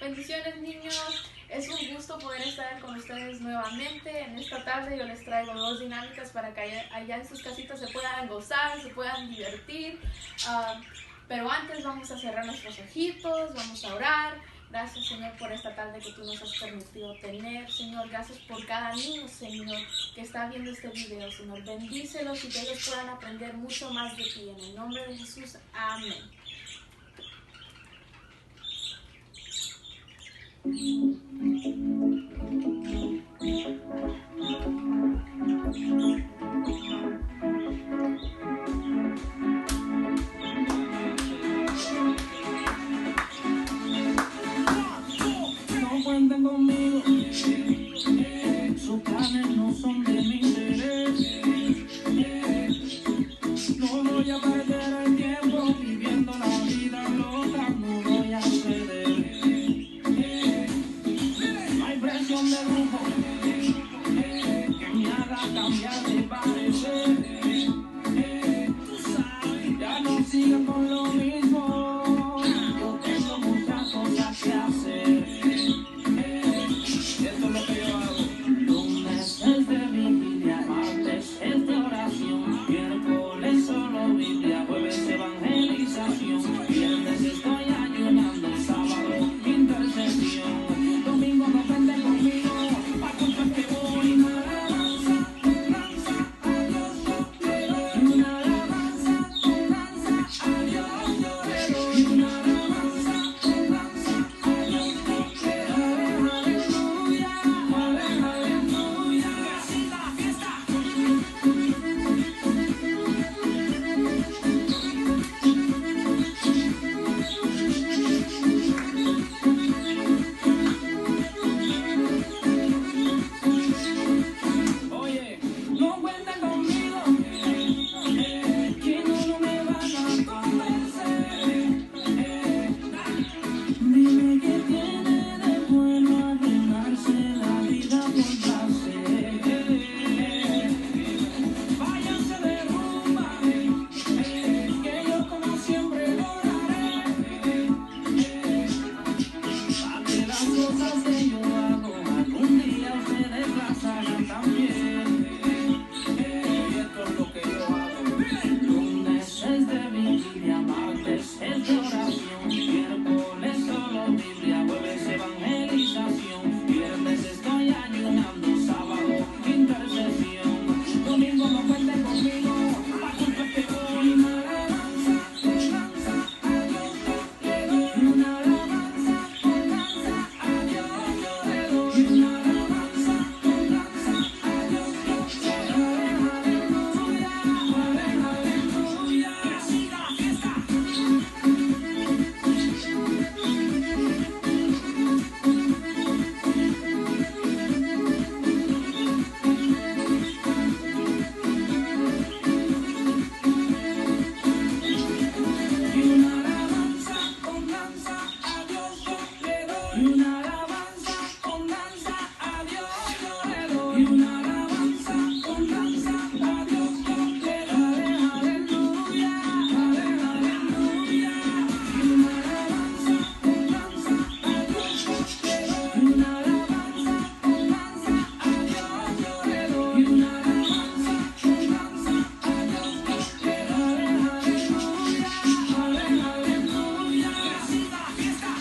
Bendiciones, niños. Es un gusto poder estar con ustedes nuevamente. En esta tarde yo les traigo dos dinámicas para que allá en sus casitas se puedan gozar, se puedan divertir. Pero antes vamos a cerrar nuestros ojitos, vamos a orar. Gracias, Señor, por esta tarde que tú nos has permitido tener. Señor, gracias por cada niño, Señor, que está viendo este video. Señor, bendícelos y que ellos puedan aprender mucho más de ti. En el nombre de Jesús, amén. No cuenten conmigo, sus planes no son de mi interés. No voy a perder el tiempo viviendo la vida loca, no voy a ceder. No hay presión de grupo que me haga cambiar de parecer. Tú sabes, ya no sigan con lo mismo, yo tengo muchas cosas que hacer. Esto es lo que yo hago. Lunes es de vigilia, martes es de oración, miércoles solo Biblia, jueves evangelización, viernes estoy ayunando, sábado intercesión, domingo no venden conmigo, pa' culpa que voy. Una alabanza a Dios yo le doy, una alabanza a Dios yo le doy, una alabanza a Dios yo le doy. Aleluya, aleluya, así la fiesta. Oye, no cuenten conmigo, que no me van a convencer. Dime qué tiene de bueno arruinarse la vida por placer. Váyanse de rumba, que yo como siempre lo haré. Pa' que las cosas que yo hago algún día ustedes las hagan también. Y esto es lo que yo hago. Lunes es de vigilia, martes es de oración, miércoles solo Biblia, jueves evangelización, viernes estoy ayunando, sábado intercesión, domingo no cuenten conmigo, pa' culpa que voy. Una alabanza a Dios yo le doy, una alabanza a Dios yo le doy, una alabanza a Dios yo le doy. Aleluya, aleluya, que siga la fiesta. Y una alabanza con danza a Dios yo le doy, y una alabanza con danza a Dios yo le doy, y una alabanza con danza a Dios yo le doy. Aleluya, aleluya, y una alabanza con danza a Dios yo le doy, y una alabanza con danza a Dios yo le doy, y una alabanza con danza a Dios yo le doy. Aleluya, aleluya, que siga la fiesta.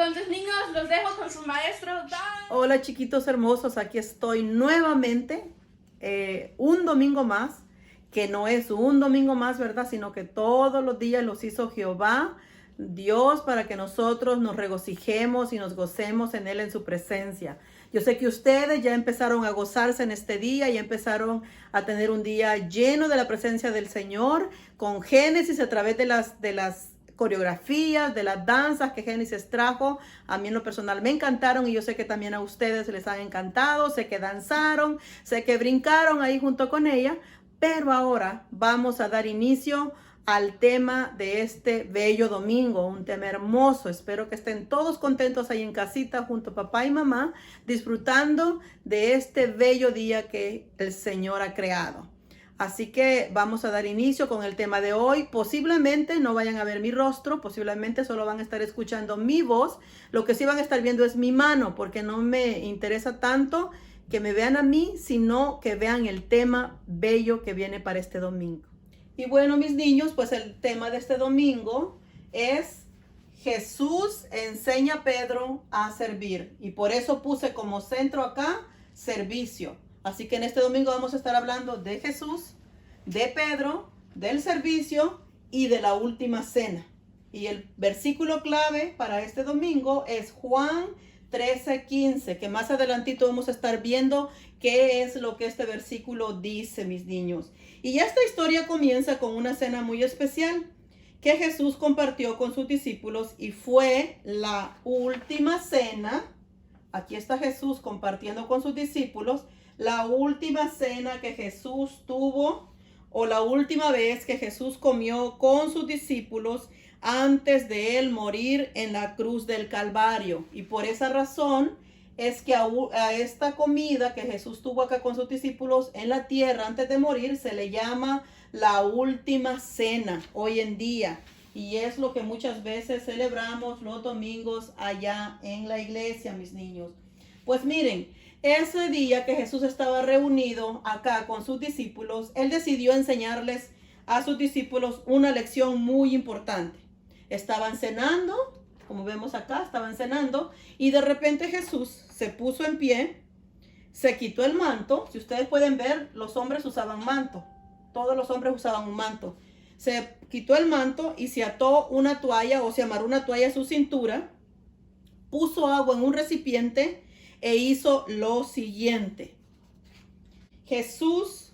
Entonces, niños, los dejo con su maestro. Bye. Hola, chiquitos hermosos, aquí estoy nuevamente, un domingo más, que no es un domingo más, ¿verdad? Sino que todos los días los hizo Jehová, Dios, para que nosotros nos regocijemos y nos gocemos en Él, en su presencia. Yo sé que ustedes ya empezaron a gozarse en este día y empezaron a tener un día lleno de la presencia del Señor, con Génesis a través de las coreografías, de las danzas que Génesis trajo. A mí en lo personal me encantaron y yo sé que también a ustedes les han encantado. Sé que danzaron, sé que brincaron ahí junto con ella, pero ahora vamos a dar inicio al tema de este bello domingo, un tema hermoso. Espero que estén todos contentos ahí en casita junto a papá y mamá, disfrutando de este bello día que el Señor ha creado. Así que vamos a dar inicio con el tema de hoy. Posiblemente no vayan a ver mi rostro, posiblemente solo van a estar escuchando mi voz. Lo que sí van a estar viendo es mi mano, porque no me interesa tanto que me vean a mí, sino que vean el tema bello que viene para este domingo. Y bueno, mis niños, pues el tema de este domingo es Jesús enseña a Pedro a servir. Y por eso puse como centro acá, servicio. Así que en este domingo vamos a estar hablando de Jesús, de Pedro, del servicio y de la última cena. Y el versículo clave para este domingo es Juan 13:15, que más adelantito vamos a estar viendo qué es lo que este versículo dice, mis niños. Y ya esta historia comienza con una cena muy especial que Jesús compartió con sus discípulos y fue la última cena. Aquí está Jesús compartiendo con sus discípulos la última cena que Jesús tuvo, o la última vez que Jesús comió con sus discípulos antes de él morir en la cruz del Calvario. Y por esa razón es que a esta comida que Jesús tuvo acá con sus discípulos en la tierra antes de morir se le llama la última cena hoy en día. Y es lo que muchas veces celebramos los domingos allá en la iglesia, mis niños. Pues miren, ese día que Jesús estaba reunido acá con sus discípulos, él decidió enseñarles a sus discípulos una lección muy importante. Estaban cenando, como vemos acá, estaban cenando, y de repente Jesús se puso en pie, se quitó el manto. Si ustedes pueden ver, los hombres usaban manto. Todos los hombres usaban un manto. Se quitó el manto y se ató una toalla, o se amarró una toalla a su cintura, puso agua en un recipiente e hizo lo siguiente. Jesús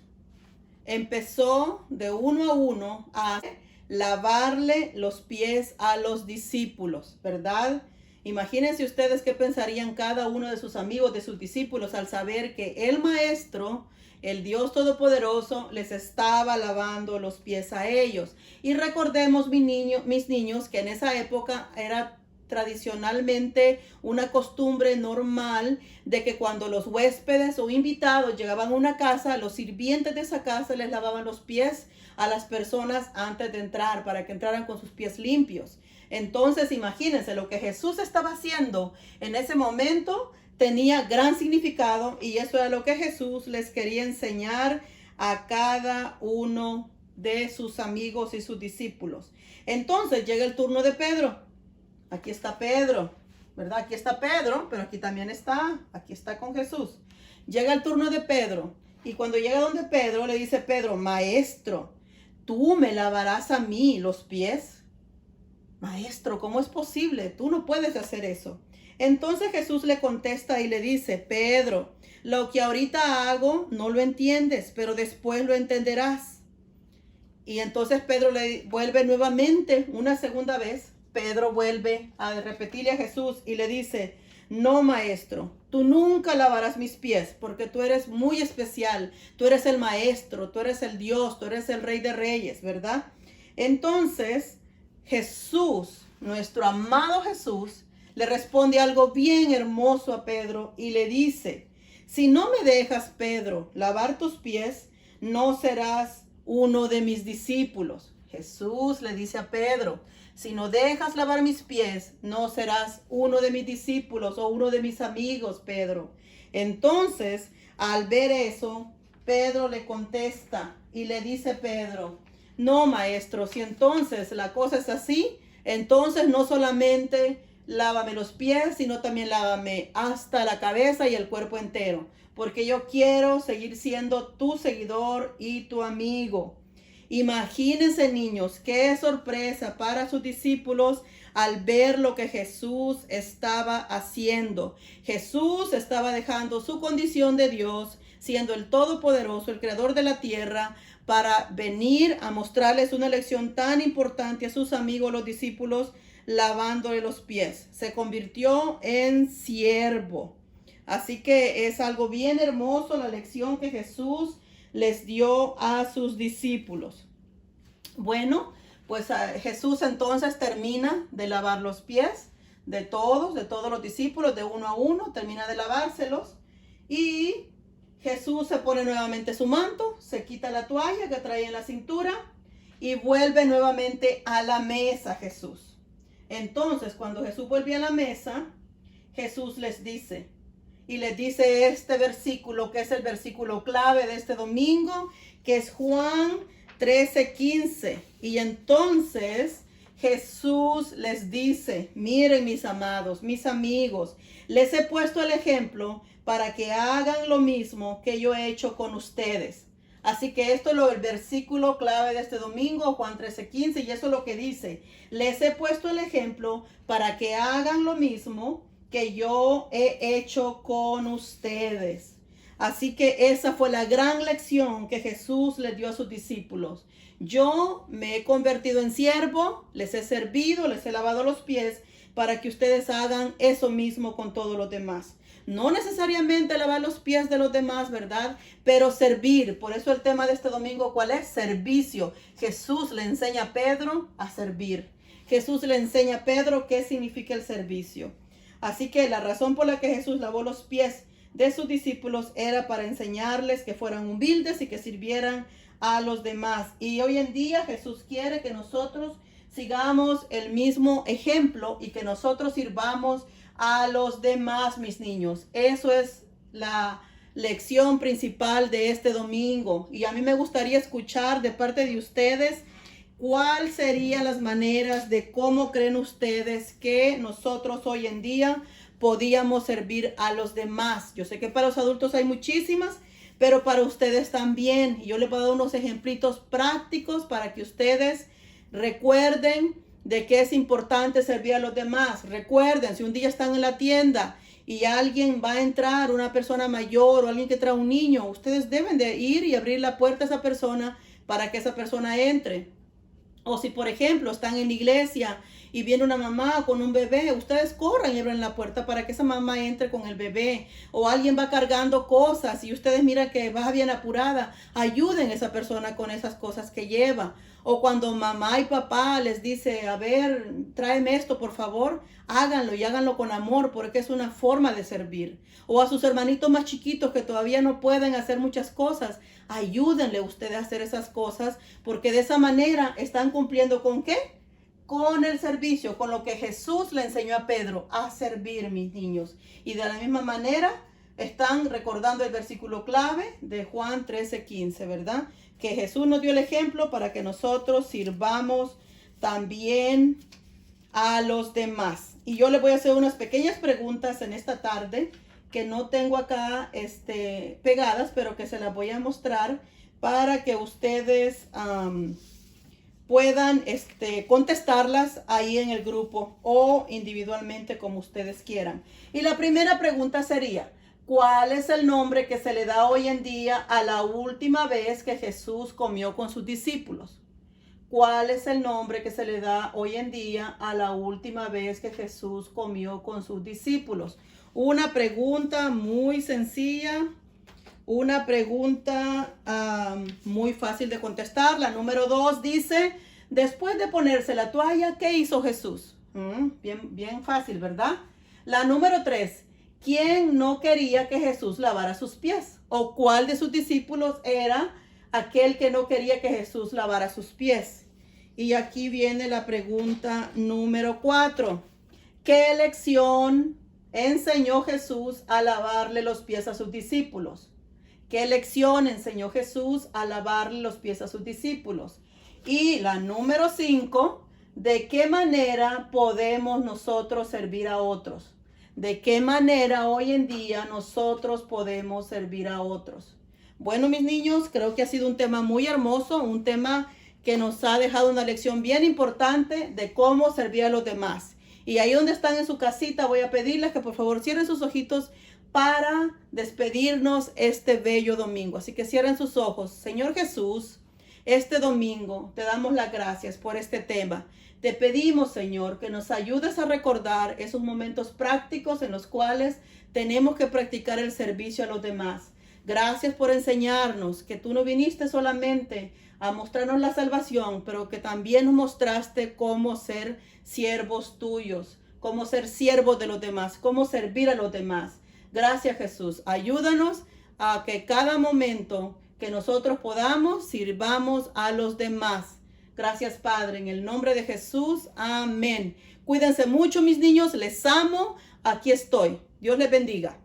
empezó de uno a uno a lavarle los pies a los discípulos, ¿verdad? Imagínense ustedes qué pensarían cada uno de sus amigos, de sus discípulos, al saber que el Maestro, el Dios Todopoderoso, les estaba lavando los pies a ellos. Y recordemos, mis niños, que en esa época era tradicionalmente una costumbre normal de que cuando los huéspedes o invitados llegaban a una casa, los sirvientes de esa casa les lavaban los pies a las personas antes de entrar, para que entraran con sus pies limpios. Entonces, imagínense, lo que Jesús estaba haciendo en ese momento tenía gran significado, y eso era lo que Jesús les quería enseñar a cada uno de sus amigos y sus discípulos. Entonces llega el turno de Pedro. Aquí está Pedro, ¿verdad? Aquí está Pedro, pero aquí también aquí está con Jesús. Llega el turno de Pedro, y cuando llega donde Pedro, le dice Pedro: Maestro, ¿tú me lavarás a mí los pies? Maestro, ¿cómo es posible? Tú no puedes hacer eso. Entonces Jesús le contesta y le dice: Pedro, lo que ahorita hago no lo entiendes, pero después lo entenderás. Y entonces Pedro le vuelve nuevamente, una segunda vez. Pedro vuelve a repetirle a Jesús y le dice: no, maestro, tú nunca lavarás mis pies, porque tú eres muy especial. Tú eres el maestro, tú eres el Dios, tú eres el Rey de Reyes, ¿verdad? Entonces Jesús, nuestro amado Jesús, le responde algo bien hermoso a Pedro y le dice: si no me dejas, Pedro, lavar tus pies, no serás uno de mis discípulos. Jesús le dice a Pedro: si no dejas lavar mis pies, no serás uno de mis discípulos o uno de mis amigos, Pedro. Entonces, al ver eso, Pedro le contesta y le dice Pedro: no, maestro, si entonces la cosa es así, entonces no solamente lávame los pies, sino también lávame hasta la cabeza y el cuerpo entero, porque yo quiero seguir siendo tu seguidor y tu amigo. Imagínense, niños, qué sorpresa para sus discípulos al ver lo que Jesús estaba haciendo. Jesús estaba dejando su condición de Dios, siendo el Todopoderoso, el Creador de la tierra, para venir a mostrarles una lección tan importante a sus amigos, los discípulos, lavándole los pies. Se convirtió en siervo. Así que es algo bien hermoso la lección que Jesús les dio a sus discípulos. Bueno, pues Jesús entonces termina de lavar los pies de todos los discípulos, de uno a uno, termina de lavárselos, y Jesús se pone nuevamente su manto, se quita la toalla que traía en la cintura y vuelve nuevamente a la mesa Jesús. Entonces, cuando Jesús vuelve a la mesa, Jesús les dice, y les dice este versículo, que es el versículo clave de este domingo, que es Juan 13:15. Y entonces Jesús les dice, miren mis amados, mis amigos, les he puesto el ejemplo para que hagan lo mismo que yo he hecho con ustedes. Así que esto es el versículo clave de este domingo, Juan 13:15, y eso es lo que dice. Les he puesto el ejemplo para que hagan lo mismo que yo he hecho con ustedes. Así que esa fue la gran lección que Jesús les dio a sus discípulos. Yo me he convertido en siervo, les he servido, les he lavado los pies para que ustedes hagan eso mismo con todos los demás. No necesariamente lavar los pies de los demás, ¿verdad? Pero servir. Por eso el tema de este domingo, ¿cuál es? Servicio. Jesús le enseña a Pedro a servir. Jesús le enseña a Pedro qué significa el servicio. Así que la razón por la que Jesús lavó los pies de sus discípulos era para enseñarles que fueran humildes y que sirvieran a los demás. Y hoy en día Jesús quiere que nosotros sigamos el mismo ejemplo y que nosotros sirvamos a los demás, mis niños. Eso es la lección principal de este domingo. Y a mí me gustaría escuchar de parte de ustedes cuáles serían las maneras de cómo creen ustedes que nosotros hoy en día podíamos servir a los demás. Yo sé que para los adultos hay muchísimas, pero para ustedes también. Y yo les voy a dar unos ejemplitos prácticos para que ustedes recuerden de que es importante servir a los demás. Recuerden, si un día están en la tienda y alguien va a entrar, una persona mayor o alguien que trae un niño, ustedes deben de ir y abrir la puerta a esa persona para que esa persona entre. O si, por ejemplo, están en la iglesia y viene una mamá con un bebé, ustedes corran y abren la puerta para que esa mamá entre con el bebé. O alguien va cargando cosas y ustedes miran que va bien apurada, ayuden a esa persona con esas cosas que lleva. O cuando mamá y papá les dice, a ver, tráeme esto, por favor, háganlo y háganlo con amor, porque es una forma de servir. O a sus hermanitos más chiquitos que todavía no pueden hacer muchas cosas, ayúdenle ustedes a hacer esas cosas, porque de esa manera están cumpliendo ¿con qué? Con el servicio, con lo que Jesús le enseñó a Pedro, a servir, mis niños. Y de la misma manera están recordando el versículo clave de Juan 13:15, ¿verdad? Que Jesús nos dio el ejemplo para que nosotros sirvamos también a los demás. Y yo les voy a hacer unas pequeñas preguntas en esta tarde que no tengo acá pegadas, pero que se las voy a mostrar para que ustedes puedan contestarlas ahí en el grupo o individualmente como ustedes quieran. Y la primera pregunta sería, ¿cuál es el nombre que se le da hoy en día a la última vez que Jesús comió con sus discípulos? ¿Cuál es el nombre que se le da hoy en día a la última vez que Jesús comió con sus discípulos? Una pregunta muy sencilla, una pregunta muy fácil de contestar. La número 2 dice, después de ponerse la toalla, ¿qué hizo Jesús? Bien fácil, ¿verdad? La número 3, ¿quién no quería que Jesús lavara sus pies? ¿O cuál de sus discípulos era aquel que no quería que Jesús lavara sus pies? Y aquí viene la pregunta número 4. ¿Qué lección enseñó Jesús a lavarle los pies a sus discípulos? ¿Qué lección enseñó Jesús a lavarle los pies a sus discípulos? Y la número 5, ¿De qué manera podemos nosotros servir a otros? ¿De qué manera hoy en día nosotros podemos servir a otros? Bueno, mis niños, creo que ha sido un tema muy hermoso, un tema que nos ha dejado una lección bien importante de cómo servir a los demás. Y ahí donde están en su casita, voy a pedirles que por favor cierren sus ojitos para despedirnos este bello domingo. Así que cierren sus ojos. Señor Jesús, este domingo te damos las gracias por este tema. Te pedimos, Señor, que nos ayudes a recordar esos momentos prácticos en los cuales tenemos que practicar el servicio a los demás. Gracias por enseñarnos que tú no viniste solamente a mostrarnos la salvación, pero que también nos mostraste cómo ser siervos tuyos, cómo ser siervos de los demás, cómo servir a los demás. Gracias, Jesús. Ayúdanos a que cada momento que nosotros podamos, sirvamos a los demás. Gracias, Padre, en el nombre de Jesús. Amén. Cuídense mucho, mis niños. Les amo. Aquí estoy. Dios les bendiga.